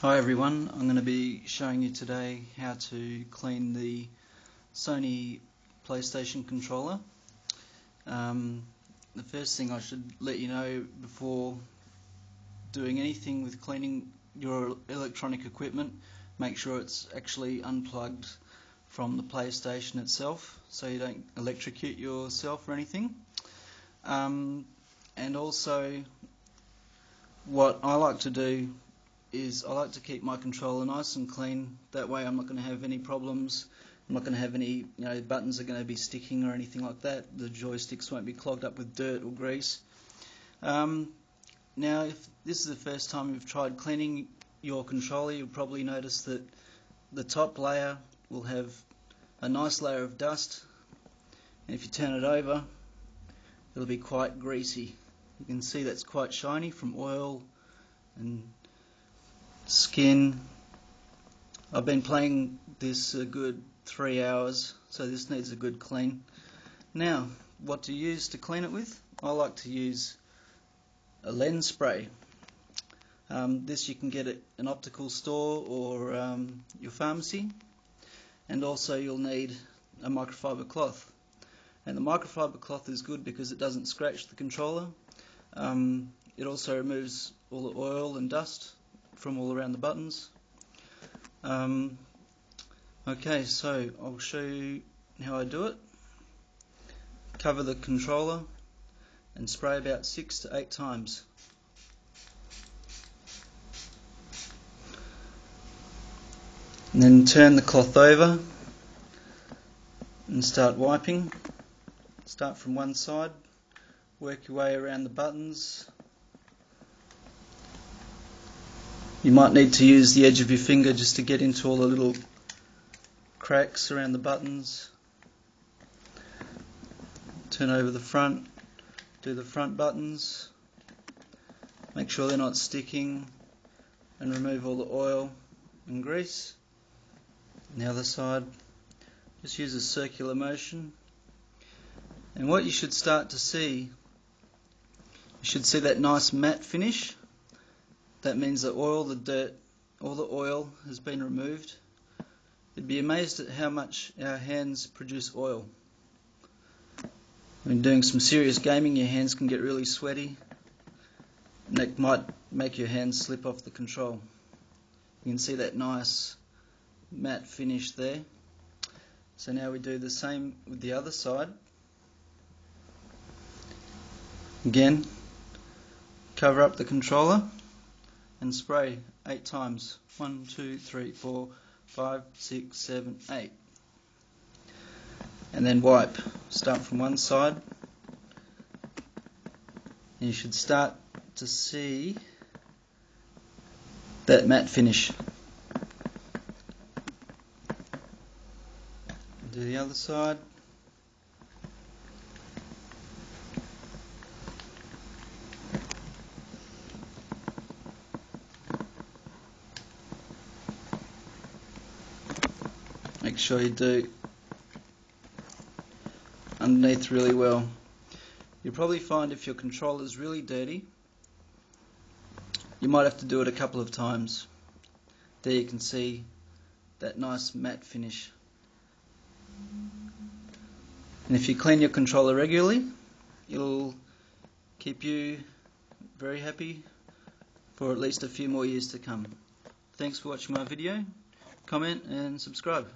Hi everyone, I'm going to be showing you today how to clean the Sony PlayStation controller. The first thing I should let you know before doing anything with cleaning your electronic equipment, make sure it's actually unplugged from the PlayStation itself so you don't electrocute yourself or anything. And also what I like to do is I like to keep my controller nice and clean. That way I'm not going to have any problems. I'm not going to have any, buttons are going to be sticking or anything like that. The joysticks won't be clogged up with dirt or grease. Now, if this is the first time you've tried cleaning your controller, you'll probably notice that the top layer will have a nice layer of dust, and if you turn it over, it'll be quite greasy. You can see that's quite shiny from oil and skin. I've been playing this a good 3 hours, so this needs a good clean. Now, what to use to clean it with? I like to use a lens spray. This you can get at an optical store or your pharmacy, and also you'll need a microfiber cloth. And the microfiber cloth is good because it doesn't scratch the controller. It also removes all the oil and dust from all around the buttons. Okay, so I'll show you how I do it. Cover the controller and spray about 6 to 8 times. And then turn the cloth over and start wiping. Start from one side, work your way around the buttons. You might need to use the edge of your finger just to get into all the little cracks around the buttons. Turn over the front, do the front buttons, make sure they're not sticking, and remove all the oil and grease. And the other side, just use a circular motion. And what you should start to see, you should see that nice matte finish. That means the oil, the dirt, all the oil has been removed. You'd be amazed at how much our hands produce oil. When doing some serious gaming, your hands can get really sweaty, and that might make your hands slip off the control. You can see that nice matte finish there. So now we do the same with the other side. Again, cover up the controller and spray 8 times. 1, 2, 3, 4, 5, 6, 7, 8. And then wipe. Start from one side. And you should start to see that matte finish. Do the other side. Make sure you do underneath really well. You'll probably find if your controller is really dirty, you might have to do it a couple of times. There you can see that nice matte finish. And if you clean your controller regularly, it'll keep you very happy for at least a few more years to come. Thanks for watching my video. Comment and subscribe.